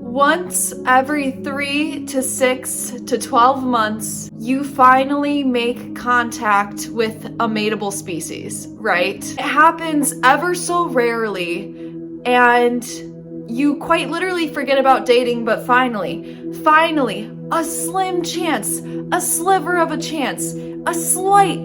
Once every 3 to 6 to 12 months, you finally make contact with a mateable species, right? It happens ever so rarely, and you quite literally forget about dating, but finally, a slim chance, a sliver of a chance, a slight,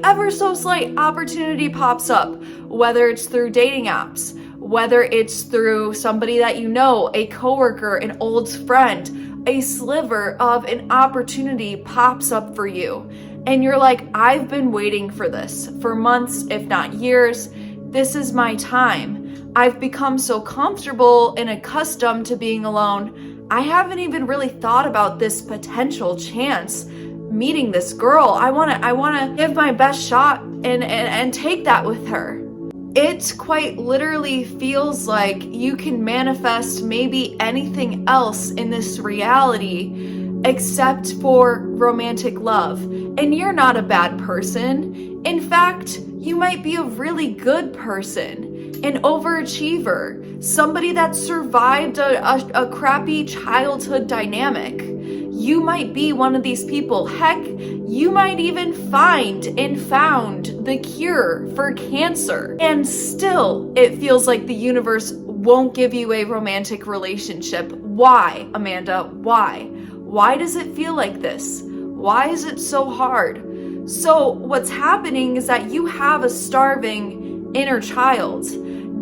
ever so slight opportunity pops up, whether it's through dating apps, whether it's through somebody that you know, a coworker, an old friend, a sliver of an opportunity pops up for you. And you're like, I've been waiting for this for months, if not years. This is my time. I've become so comfortable and accustomed to being alone. I haven't even really thought about this potential chance meeting this girl. I wanna give my best shot and take that with her. It quite literally feels like you can manifest maybe anything else in this reality except for romantic love. And you're not a bad person. In fact, you might be a really good person, an overachiever, somebody that survived a crappy childhood dynamic. You might be one of these people. Heck, you might even found the cure for cancer. And still, it feels like the universe won't give you a romantic relationship. Why, Amanda? Why? Why does it feel like this? Why is it so hard? So what's happening is that you have a starving inner child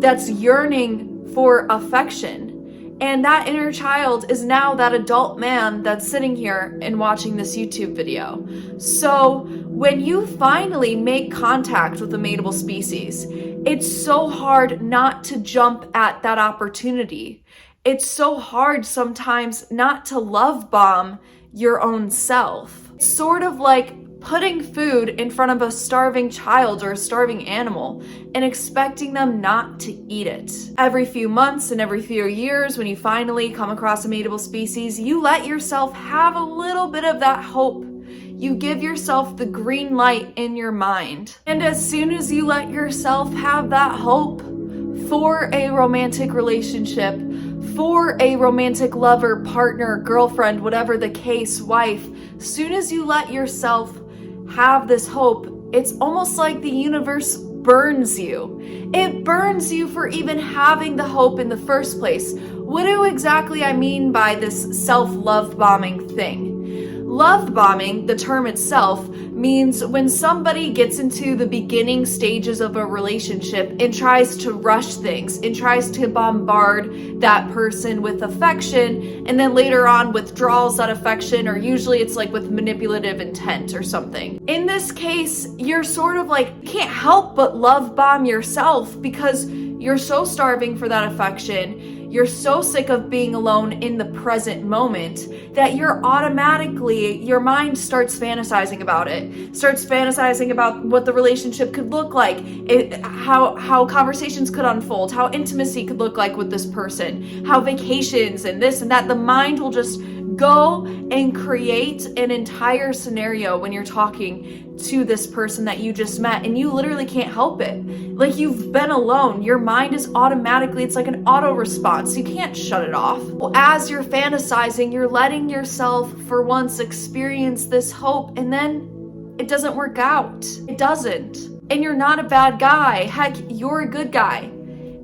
that's yearning for affection. And that inner child is now that adult man that's sitting here and watching this YouTube video. So when you finally make contact with a mateable species, it's so hard not to jump at that opportunity. It's so hard sometimes not to love bomb your own self. It's sort of like putting food in front of a starving child or a starving animal and expecting them not to eat it. Every few months and every few years, when you finally come across a mateable species, you let yourself have a little bit of that hope. You give yourself the green light in your mind. And as soon as you let yourself have that hope for a romantic relationship, for a romantic lover, partner, girlfriend, whatever the case, wife, as soon as you let yourself have this hope, it's almost like the universe burns you. It burns you for even having the hope in the first place. What do exactly I mean by this self-love bombing thing? Love bombing, the term itself, means when somebody gets into the beginning stages of a relationship and tries to rush things and tries to bombard that person with affection, and then later on withdraws that affection, or usually it's like with manipulative intent or something. In this case, you're sort of like, can't help but love bomb yourself because you're so starving for that affection. You're so sick of being alone in the present moment that your mind starts fantasizing about it, starts fantasizing about what the relationship could look like, how conversations could unfold, how intimacy could look like with this person, how vacations and this and that. The mind will just go and create an entire scenario when you're talking to this person that you just met, and you literally can't help it. Like, you've been alone, your mind is automatically, it's like an auto response. You can't shut it off. Well, as you're fantasizing, you're letting yourself for once experience this hope, and then it doesn't work out. It doesn't. And you're not a bad guy. Heck, you're a good guy.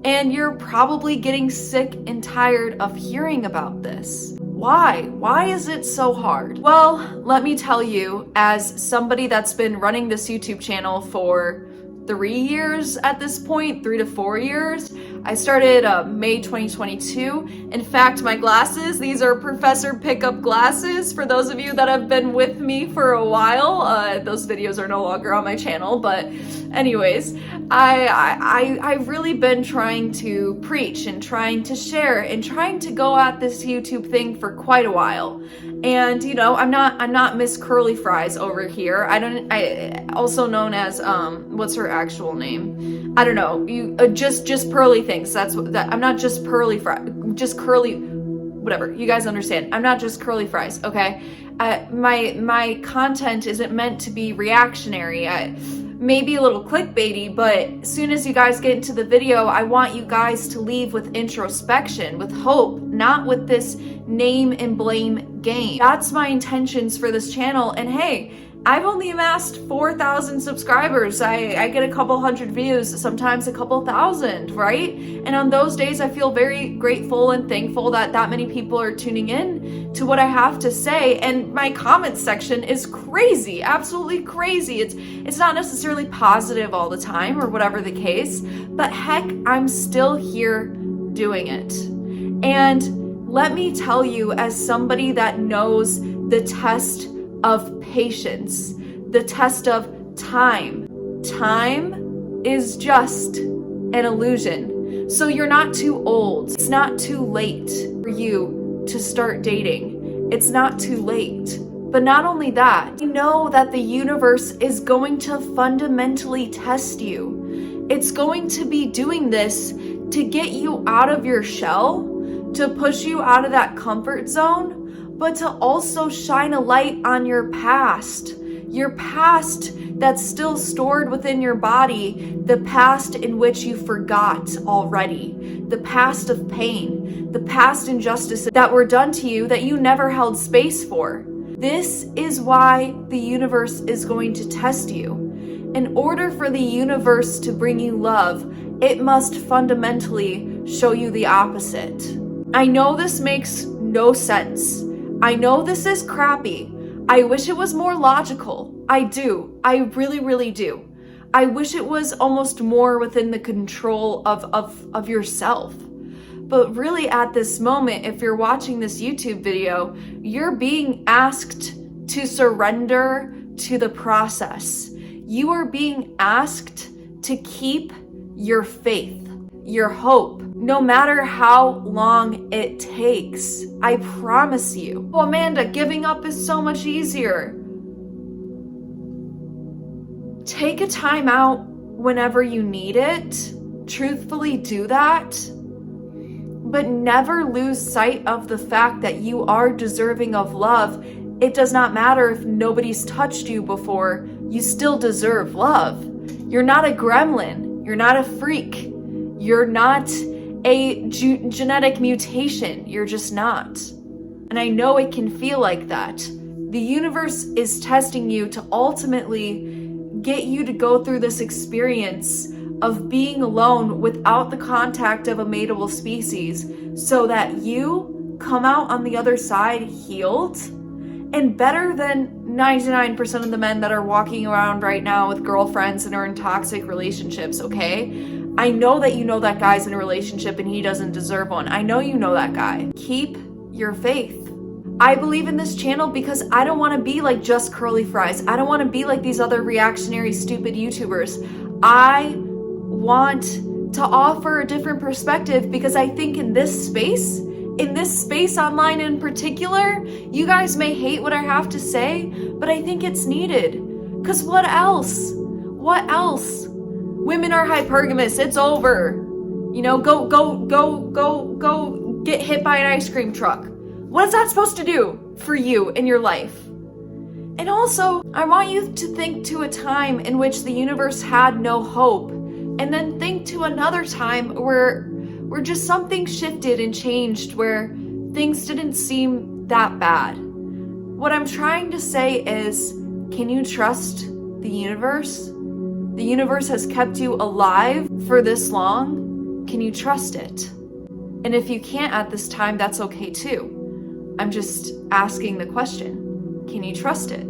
And you're probably getting sick and tired of hearing about this. Why? Why is it so hard? Well, let me tell you, as somebody that's been running this YouTube channel for 3 years at this point, 3 to 4 years. I started May 2022. In fact, my glasses, these are Professor Pickup glasses. For those of you that have been with me for a while, those videos are no longer on my channel, but anyways, I've really been trying to preach and trying to share and trying to go at this YouTube thing for quite a while. And you know, I'm not Miss Curly Fries over here. I also known as what's her actual name? I don't know. You just pearly things. That's what that. I'm not just pearly fry. Just curly, whatever. You guys understand. I'm not just curly fries. Okay. My content isn't meant to be reactionary. Maybe a little clickbaity, but as soon as you guys get into the video, I want you guys to leave with introspection, with hope, not with this name and blame game. That's my intentions for this channel. And hey, I've only amassed 4,000 subscribers. I get a couple hundred views, sometimes a couple thousand, right? And on those days, I feel very grateful and thankful that many people are tuning in to what I have to say. And my comment section is crazy, absolutely crazy. It's not necessarily positive all the time or whatever the case, but heck, I'm still here doing it. And let me tell you, as somebody that knows the test of patience, the test of time. Time is just an illusion. So you're not too old. It's not too late for you to start dating. It's not too late. But not only that, you know that the universe is going to fundamentally test you. It's going to be doing this to get you out of your shell, to push you out of that comfort zone, but to also shine a light on your past that's still stored within your body, the past in which you forgot already, the past of pain, the past injustices that were done to you that you never held space for. This is why the universe is going to test you. In order for the universe to bring you love, it must fundamentally show you the opposite. I know this makes no sense. I know this is crappy. I wish it was more logical. I do. I really, really do. I wish it was almost more within the control of yourself. But really at this moment, if you're watching this YouTube video, you're being asked to surrender to the process. You are being asked to keep your faith, your hope, no matter how long it takes. I promise you. Oh, Amanda, giving up is so much easier. Take a time out whenever you need it. Truthfully do that. But never lose sight of the fact that you are deserving of love. It does not matter if nobody's touched you before. You still deserve love. You're not a gremlin. You're not a freak. You're not a genetic mutation. You're just not. And I know it can feel like that. The universe is testing you to ultimately get you to go through this experience of being alone without the contact of a mateable species so that you come out on the other side healed and better than 99% of the men that are walking around right now with girlfriends and are in toxic relationships, okay? I know that you know that guy's in a relationship and he doesn't deserve one. I know you know that guy. Keep your faith. I believe in this channel because I don't want to be like just curly fries. I don't want to be like these other reactionary, stupid YouTubers. I want to offer a different perspective because I think in this space online in particular, you guys may hate what I have to say, but I think it's needed. Because what else? What else? Women are hypergamous. It's over. You know, go get hit by an ice cream truck. What is that supposed to do for you in your life? And also, I want you to think to a time in which the universe had no hope, and then think to another time where just something shifted and changed, where things didn't seem that bad. What I'm trying to say is, can you trust the universe? The universe has kept you alive for this long. Can you trust it? And if you can't at this time, that's okay too. I'm just asking the question. Can you trust it?